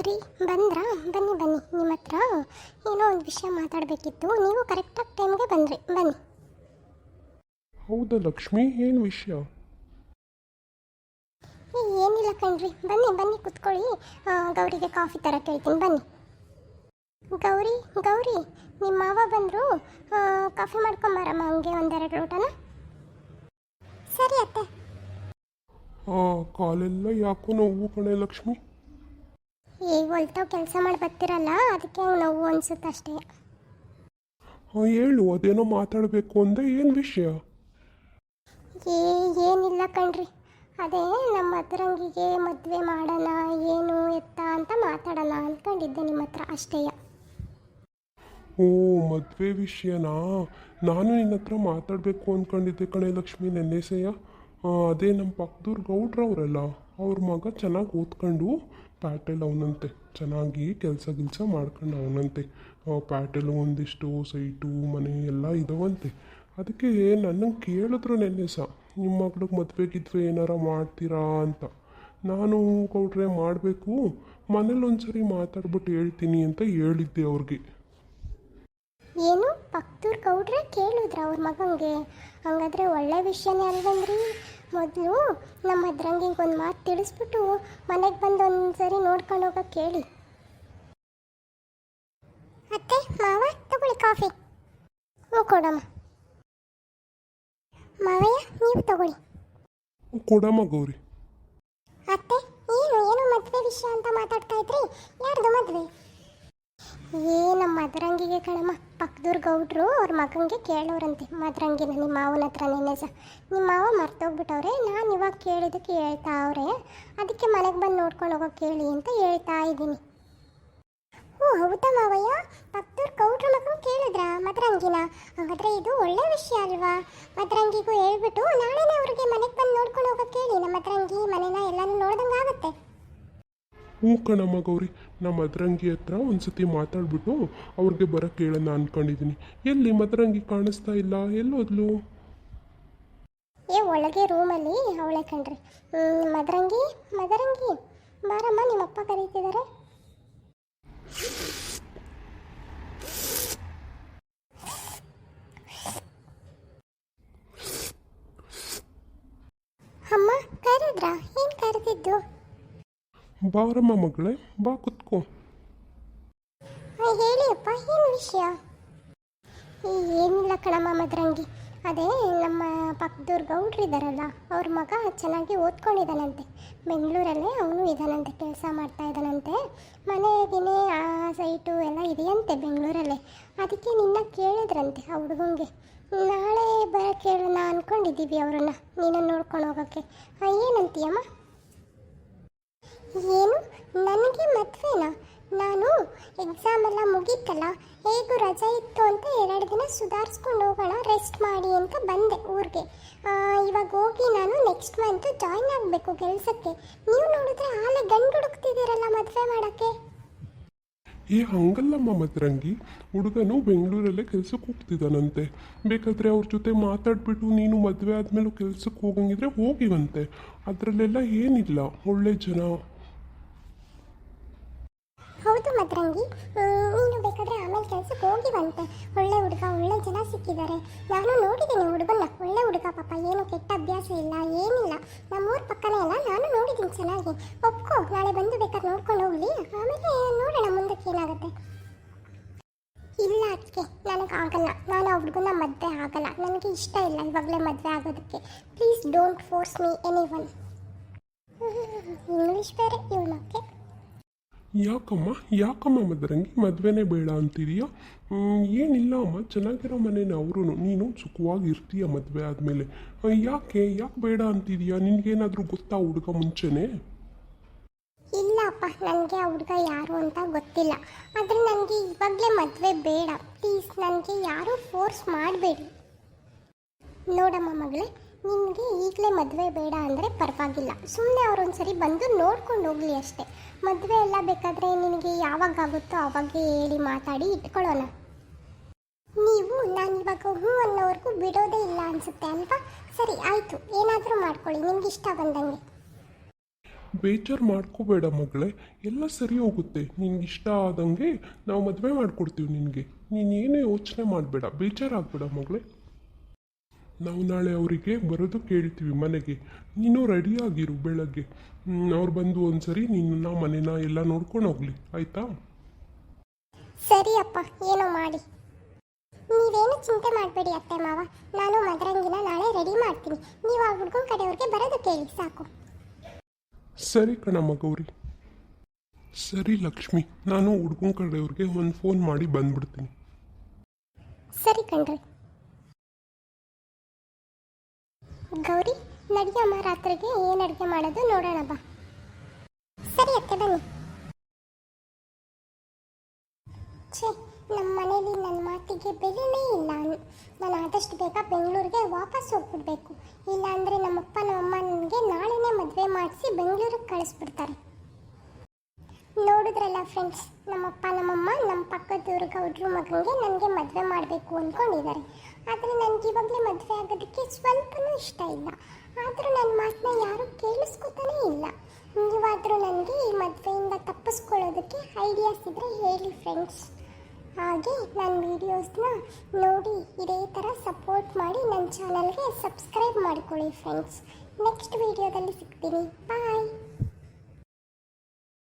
ರೀ ಬಂದ್ರಾ? ಬನ್ನಿ ಬನ್ನಿ, ನಿಮ್ಮ ಹತ್ರ ಏನೋ ಒಂದು ವಿಷಯ ಮಾತಾಡಬೇಕಿತ್ತು. ನೀವು ಕರೆಕ್ಟಾಗಿ ಟೈಮ್ಗೆ ಬಂದ್ರಿ, ಬನ್ನಿ. ಹೌದಾ ಲಕ್ಷ್ಮಿ, ಏನು ವಿಷಯ? ಏನಿಲ್ಲ ಕಣ್ರಿ, ಬನ್ನಿ ಬನ್ನಿ ಕುತ್ಕೊಳ್ಳಿ. ಗೌರಿಗೆ ಕಾಫಿ ಥರ ಕೇಳ್ತೀನಿ, ಬನ್ನಿ. ಗೌರಿ ಗೌರಿ, ನಿಮ್ಮ ಮಾವ ಬಂದರು, ಕಾಫಿ ಮಾಡ್ಕೊಂಬಾರಮ್ಮ ಹಂಗೆ ಒಂದೆರಡು ಲೋಟನ. ಸರಿ ಅತ್ತೆ. ಕಾಲೆಲ್ಲ ಯಾಕೋ ನೋವು ಕಣೆ ಲಕ್ಷ್ಮಿ. ಈಗ ಹೊಲ್ತಾವ್ ಕೆಲಸ ಮಾಡಿ ಬರ್ತಿರಲ್ಲ, ಅದಕ್ಕೆ ನೋವು ಅನ್ಸುತ್ತೆ ಅಷ್ಟೇ. ಹೇಳು, ಅದೇನೋ ಮಾತಾಡಬೇಕು ಅಂದೆ, ಏನು ವಿಷಯ? ಏನಿಲ್ಲ ಕಣ್ರಿ, ಅದೇ ನಮ್ಮ ಮದರಂಗಿಗೆ ಮದುವೆ ಮಾಡೋಣ ಏನು ಎತ್ತ ಅಂತ ಮಾತಾಡೋಣ ಅಂದ್ಕೊಂಡಿದ್ದೆ ನಿಮ್ಮ ಹತ್ರ ಅಷ್ಟೇ. ಓ, ಮದುವೆ ವಿಷಯನಾ? ನಾನು ನಿನ್ನ ಹತ್ರ ಮಾತಾಡಬೇಕು ಅಂದ್ಕೊಂಡಿದ್ದೆ ಕಣೆ ಲಕ್ಷ್ಮಿ ನೆನ್ನೆಸೆಯ. ಅದೇ ನಮ್ಮ ಪಕ್ಕದೂರು ಗೌಡ್ರವರಲ್ಲ, ಅವ್ರ ಮಗ ಚೆನ್ನಾಗಿ ಓದ್ಕೊಂಡು ಪ್ಯಾಟೆಲ್ ಅವನಂತೆ, ಚೆನ್ನಾಗಿ ಕೆಲಸ ಮಾಡ್ಕೊಂಡು ಅವನಂತೆ. ಪ್ಯಾಟೆಲ್ ಒಂದಿಷ್ಟು ಸೈಟು ಮನೆ ಎಲ್ಲ ಇದಾವಂತೆ. ಅದಕ್ಕೆ ನನ್ನಂಗೆ ಕೇಳಿದ್ರು ನೆನ್ನೆ ಸಹ, ನಿಮ್ಮ ಮಗಳಿಗೆ ಮದುವೆಗಿದ್ವಿ ಏನಾರ ಮಾಡ್ತೀರಾ ಅಂತ. ನಾನು ಗೌಡ್ರೆ ಮಾಡಬೇಕು, ಮನೇಲಿ ಒಂದ್ಸರಿ ಮಾತಾಡ್ಬಿಟ್ಟು ಹೇಳ್ತೀನಿ ಅಂತ ಹೇಳಿದ್ದೆ ಅವ್ರಿಗೆ. ಏನು ಪಕ್ಕದೂರು ಗೌಡ್ರೆ ಕೇಳಿದ್ರ ಅವ್ರ ಮಗಂಗೆ? ಹಂಗಾದ್ರೆ ಒಳ್ಳೆ ವಿಷಯನೇ ಅಲ್ವಂದ್ರಿ. ಮೊದಲು ನಮ್ಮ ಮದ್ರಂಗಿಗೆ ಒಂದು ಮಾತು ತಿಳಿಸ್ಬಿಟ್ಟು ಮನೆಗೆ ಬಂದು ಒಂದ್ಸರಿ ನೋಡ್ಕೊಂಡು ಹೋಗಕ್ಕೆ ಕೇಳಿ. ಅತ್ತೆ ಮಾವ ತಗೊಳ್ಳಿ ಕಾಫಿ. ಹ್ಞೂ ಕೊಡಮ್ಮ. ಮಾವಯ್ಯ ನೀವು ತಗೊಳ್ಳಿ. ಕೊಡಮ್ಮ ಗೌರಿ. ಅತ್ತೆ ಏನು ಮದುವೆ ವಿಷಯ ಅಂತ ಮಾತಾಡ್ತಾ ಇದ್ರಿ, ಯಾರ್ದು ಮದುವೆ? ನಮ್ಮ ಮದರಂಗಿಗೆ ಕಣಮ್ಮ, ಪಕ್ಕದೂರು ಗೌಡ್ರು ಅವ್ರ ಮಗನಿಗೆ ಕೇಳೋರಂತೆ ಮದರಂಗಿನ ನಿಮ್ಮ ಮಾವನ ಹತ್ರ. ನೆನ್ನೆ ಸಹ ನಿಮ್ಮ ಮಾವ ಮರ್ತೋಗ್ಬಿಟ್ಟವ್ರೆ, ನಾನು ಇವಾಗ ಕೇಳಿದ್ದಕ್ಕೆ ಹೇಳ್ತಾ ಅವ್ರೆ, ಅದಕ್ಕೆ ಮನೆಗೆ ಬಂದು ನೋಡ್ಕೊಂಡು ಹೋಗೋಕೆ ಕೇಳಿ ಅಂತ ಹೇಳ್ತಾ ಇದ್ದೀನಿ. ಓ ಹೌದಾ ಮಾವಯ್ಯ, ಪಕ್ಕದೂರು ಗೌಡ್ರ ಮಗನ ಕೇಳಿದ್ರಾ ಮದರಂಗಿನ? ಹಾಗಾದರೆ ಇದು ಒಳ್ಳೆ ವಿಷಯ ಅಲ್ವಾ? ಮದರಂಗಿಗೂ ಹೇಳ್ಬಿಟ್ಟು ನಾಳೆನೇ ಅವ್ರಿಗೆ ಮನೆಗೆ ಬಂದು ನೋಡ್ಕೊಂಡು ಹೋಗೋಕೆ ಕೇಳಿ. ನಮ್ಮ ಮದರಂಗಿ ಮನೆನ ಎಲ್ಲನೂ ನೋಡ್ದಂಗೆ ಆಗುತ್ತೆ. ಹ್ಞೂ ಕಣಮ್ಮ ಗೌರಿ, ನಮ್ಮ ಮದರಂಗಿ ಹತ್ರ ಒಂದ್ಸತಿ ಮಾತಾಡ್ಬಿಟ್ಟು ಅವ್ರಿಗೆ ಬರೋಕ್ಕೆ ಹೇಳೋಣ ಅಂದ್ಕೊಂಡಿದ್ದೀನಿ. ಎಲ್ಲಿ ಮದರಂಗಿ ಕಾಣಿಸ್ತಾ ಇಲ್ಲ, ಎಲ್ಲೋದ್ಲು? ಒಳಗೆ ರೂಮಲ್ಲಿ ಅವಳೆ ಕಣ್ರಿ. ಮದರಂಗಿ ಮದರಂಗಿ ಬಾರಮ್ಮ, ನಿಮ್ಮಪ್ಪ ಕರೀತಿದ್ದಾರೆ. ಅಮ್ಮ ಕರೆದ್ರಾ? ಏನು ಕರೆದಿದ್ದು? ಬಾರಮ್ಮ ಮಗಳೇ, ಬಾ ಕುತ್ಕೋ. ಹೇಳಿ ಅಪ್ಪ, ಏನು ವಿಷಯ? ಏನಿಲ್ಲ ಕಣಮ್ಮ ಮದರಂಗಿ, ಅದೇ ನಮ್ಮ ಪಕ್ಕದೂರು ಗೌಡ್ರು ಇದ್ದಾರಲ್ಲ, ಅವ್ರ ಮಗ ಚೆನ್ನಾಗಿ ಓದ್ಕೊಂಡಿದ್ದಾನಂತೆ. ಬೆಂಗಳೂರಲ್ಲೇ ಅವನು ಇದ್ದಾನಂತೆ, ಕೆಲಸ ಮಾಡ್ತಾ ಇದ್ದಾನಂತೆ. ಮನೆಗಿನೇ ಆ ಸೈಟು ಎಲ್ಲ ಇದೆಯಂತೆ ಬೆಂಗಳೂರಲ್ಲೇ. ಅದಕ್ಕೆ ನಿನ್ನ ಕೇಳಿದ್ರಂತೆ ಆ ಹುಡುಗಂಗೆ. ನಾಳೆ ಬರೋಕ್ಕೆ ಹೇಳೋಣ ಅಂದ್ಕೊಂಡಿದ್ದೀವಿ ಅವರನ್ನು, ನೀನನ್ನು ನೋಡ್ಕೊಂಡು ಹೋಗೋಕ್ಕೆ. ಏನಂತೀಯಮ್ಮ? ಏನು ನನಗೆ ಮದುವೆನಾ? ನಾನು ಎಕ್ಸಾಮ್ ಎಲ್ಲ ಮುಗೀತಲ್ಲ, ಹೇಗೂ ರಜೆ ಇತ್ತು ಅಂತ 2 ದಿನ ಸುಧಾರಿಸ್ಕೊಂಡು ಹೋಗೋಣ, ರೆಸ್ಟ್ ಮಾಡಿ ಅಂತ ಬಂದೆ ಊರಿಗೆ. ಇವಾಗ ಹೋಗಿ ನಾನು ನೆಕ್ಸ್ಟ್ ಮಂತ್ ಜಾಯ್ನ್ ಆಗಬೇಕು ಕೆಲಸಕ್ಕೆ. ನೀವು ನೋಡಿದ್ರೆ ಆಲೆ ಗಂಡು ಹುಡುಕ್ತಿದ್ದೀರಲ್ಲ ಮದುವೆ ಮಾಡೋಕ್ಕೆ. ಹಂಗಲ್ಲಮ್ಮ ಮದರಂಗಿ, ಹುಡುಗನು ಬೆಂಗಳೂರಲ್ಲೇ ಕೆಲ್ಸಕ್ಕೆ ಹೋಗ್ತಿದ್ದಾನಂತೆ. ಬೇಕಾದರೆ ಅವ್ರ ಜೊತೆ ಮಾತಾಡ್ಬಿಟ್ಟು ನೀನು ಮದುವೆ ಆದಮೇಲೂ ಕೆಲ್ಸಕ್ಕೆ ಹೋಗಂಗಿದ್ರೆ ಹೋಗಿವಂತೆ. ಅದರಲ್ಲೆಲ್ಲ ಏನಿಲ್ಲ, ಒಳ್ಳೆ ಜನ. ಹೌದು ಮದರಂಗಿ, ನೀನು ಬೇಕಾದರೆ ಆಮೇಲೆ ಕೆಲಸಕ್ಕೆ ಹೋಗಿವಂತೆ. ಒಳ್ಳೆ ಹುಡುಗ, ಒಳ್ಳೆ ಜನ ಸಿಕ್ಕಿದ್ದಾರೆ. ನಾನು ನೋಡಿದ್ದೀನಿ ಹುಡುಗನ್ನ, ಒಳ್ಳೆ ಹುಡುಗ ಪಾಪ, ಏನು ಕೆಟ್ಟ ಅಭ್ಯಾಸ ಇಲ್ಲ ಏನಿಲ್ಲ. ನಮ್ಮೂರ ಪಕ್ಕನೇ ಅಲ್ಲ, ನಾನು ನೋಡಿದ್ದೀನಿ ಚೆನ್ನಾಗಿ. ಒಪ್ಕೋ, ನಾಳೆ ಬಂದು ಬೇಕಾದ್ರೆ ನೋಡ್ಕೊಂಡು ಹೋಗಲಿ, ಆಮೇಲೆ ನೋಡೋಣ ಮುಂದಕ್ಕೆ ಏನಾಗುತ್ತೆ. ಇಲ್ಲ ಅದಕ್ಕೆ ನನಗೆ ಆಗಲ್ಲ, ನಾನು ಆ ಹುಡುಗನ ಮದುವೆ ಆಗಲ್ಲ, ನನಗೆ ಇಷ್ಟ ಇಲ್ಲ ಇವಾಗಲೇ ಮದುವೆ ಆಗೋದಕ್ಕೆ. Please don't force me any one. English ಬೇರೆ ಇವನಕ್ಕೆ. ಯಾಕಮ್ಮ ಮದರಂಗಿ ಮದುವೆನೇ ಬೇಡ ಅಂತಿದೀಯಾ? ಏನಿಲ್ಲ ಅಮ್ಮ, ಚೆನ್ನಾಗಿರೋ ಮನೇನೆ ಅವರು. ನೀನು ಸುಖವಾಗಿ ಇರ್ತೀಯ ಮದುವೆ ಆದಮೇಲೆ. ಯಾಕೆ ಬೇಡ ಅಂತಿದೀಯಾ? ನಿನಗೇನಾದರೂ ಗೊತ್ತಾ ಹುಡುಗ ಮುಂಚೆನೇ? ಇಲ್ಲ ಅಪ್ಪ, ನನಗೆ ಆ ಹುಡುಗ ಯಾರು ಅಂತ ಗೊತ್ತಿಲ್ಲ. ಆದರೆ ನನಗೆ ಇವಾಗಲೇ ಮದುವೆ ಬೇಡ, ಪ್ಲೀಸ್ ನನಗೆ ಯಾರೂ ಫೋರ್ಸ್ ಮಾಡಬೇಡಿ. ನೋಡಮ್ಮ ಮಗಳೇ, ನಿನಗೆ ಈಗಲೇ ಮದುವೆ ಬೇಡ ಅಂದರೆ ಪರವಾಗಿಲ್ಲ, ಸುಮ್ಮನೆ ಅವರೊಂದ್ಸರಿ ಬಂದು ನೋಡ್ಕೊಂಡು ಹೋಗಲಿ ಅಷ್ಟೇ. ಮದುವೆ ಎಲ್ಲ ಬೇಕಾದರೆ ನಿನಗೆ ಯಾವಾಗ ಆಗುತ್ತೋ ಆವಾಗೇ ಹೇಳಿ ಮಾತಾಡಿ ಇಟ್ಕೊಳ್ಳೋಣ. ನೀವು ನಾನು ಇವಾಗ ಹ್ಞೂ ಅನ್ನೋವರೆಗೂ ಬಿಡೋದೇ ಇಲ್ಲ ಅನಿಸುತ್ತೆ ಅಲ್ವಾ? ಸರಿ ಆಯಿತು, ಏನಾದರೂ ಮಾಡ್ಕೊಳ್ಳಿ ನಿಮ್ಗೆ ಇಷ್ಟ ಬಂದಂಗೆ. ಬೇಜಾರು ಮಾಡ್ಕೋಬೇಡ ಮಗಳೇ, ಎಲ್ಲ ಸರಿ ಹೋಗುತ್ತೆ. ನಿನ್ಗೆ ಇಷ್ಟ ಆದಂಗೆ ನಾವು ಮದುವೆ ಮಾಡಿಕೊಡ್ತೀವಿ ನಿನಗೆ. ನೀನೇನು ಯೋಚನೆ ಮಾಡಬೇಡ, ಬೇಜಾರಾಗಬೇಡ ಮಗಳೇ. ನಾವು ನಾಳೆ ಅವರಿಗೆ ಬರೋದಕ್ಕೆ ಹೇಳ್ತೀವಿ ಮನೆಗೆ. ನೀನು ರೆಡಿಯಾಗಿರು ಬೆಳಗ್ಗೆ. ಅವ್ರು ಬಂದು ಒಂದ್ಸರಿ ನಿನ್ನ ಮನೇನ ಎಲ್ಲ ನೋಡ್ಕೊಂಡು ಹೋಗಲಿ, ಆಯಿತಾ? ಸರಿ ಅಪ್ಪ, ಏನೋ ಮಾಡಿ. ನೀವೇನು ಚಿಂತೆ ಮಾಡಬೇಡಿ ಅತ್ತೆ ಮಾವ, ನಾನು ಮದರಂಗಿನ ನಾಳೆ ರೆಡಿ ಮಾಡ್ತೀನಿ. ನೀವು ಆ ಹುಡುಗನ ಕಡೆಯವ್ರಿಗೆ ಬರೋದಕ್ಕೆ ಹೇಳಿ ಸಾಕು. ಸರಿ ಕಣಮ್ಮ ಗೌರಿ. ಸರಿ ಲಕ್ಷ್ಮಿ, ನಾನು ಹುಡುಗನ ಕಡೆಯವ್ರಿಗೆ ಒಂದು ಫೋನ್ ಮಾಡಿ ಬಂದ್ಬಿಡ್ತೀನಿ. ಸರಿ ಕಣ್ರಿ. ಗೌರಿ, ನಡಿಯಮ್ಮ, ರಾತ್ರಿಗೆ ಏನು ಅಡುಗೆ ಮಾಡೋದು ನೋಡೋಣ ಬಾ. ಸರಿ ಅತ್ತೆ, ಬನ್ನಿ. ಛೇ, ನಮ್ಮ ಮನೇಲಿ ನನ್ನ ಮಾತಿಗೆ ಬೆಲೆನೇ ಇಲ್ಲ. ನಾನು ಆದಷ್ಟು ಬೇಗ ಬೆಂಗಳೂರಿಗೆ ವಾಪಸ್ ಹೋಗ್ಬಿಡ್ಬೇಕು. ಇಲ್ಲಾಂದರೆ ನಮ್ಮಪ್ಪ ನಮ್ಮಮ್ಮ ನನಗೆ ನಾಳೆನೇ ಮದುವೆ ಮಾಡಿಸಿ ಬೆಂಗಳೂರಿಗೆ ಕಳಿಸ್ಬಿಡ್ತಾರೆ. ನೋಡಿದ್ರಲ್ಲ ಫ್ರೆಂಡ್ಸ್, ನಮ್ಮಪ್ಪ ನಮ್ಮಮ್ಮ ನಮ್ಮ ಪಕ್ಕದೂರು ಗೌಡ್ರು ಮಗನಿಗೆ ನನಗೆ ಮದುವೆ ಮಾಡಬೇಕು ಅಂದ್ಕೊಂಡಿದ್ದಾರೆ. ಆದರೆ ನನಗೆ ಇವಾಗಲೇ ಮದುವೆ ಆಗೋದಕ್ಕೆ ಸ್ವಲ್ಪನೂ ಇಷ್ಟ ಇಲ್ಲ. ಆದರೂ ನನ್ನ ಮಾತನ್ನ ಯಾರೂ ಕೇಳಿಸ್ಕೊತಾನೇ ಇಲ್ಲ. ನೀವಾದರೂ ನನಗೆ ಈ ಮದುವೆಯಿಂದ ತಪ್ಪಿಸ್ಕೊಳ್ಳೋದಕ್ಕೆ ಐಡಿಯಾಸ್ ಇದ್ದರೆ ಹೇಳಿ ಫ್ರೆಂಡ್ಸ್. ಹಾಗೆ ನನ್ನ ವೀಡಿಯೋಸ್ನ ನೋಡಿ ಇದೇ ಥರ ಸಪೋರ್ಟ್ ಮಾಡಿ ನನ್ನ ಚಾನಲ್ಗೆ ಸಬ್ಸ್ಕ್ರೈಬ್ ಮಾಡಿಕೊಳ್ಳಿ ಫ್ರೆಂಡ್ಸ್. ನೆಕ್ಸ್ಟ್ ವೀಡಿಯೋದಲ್ಲಿ ಸಿಗ್ತೀನಿ. ಬಾಯ್.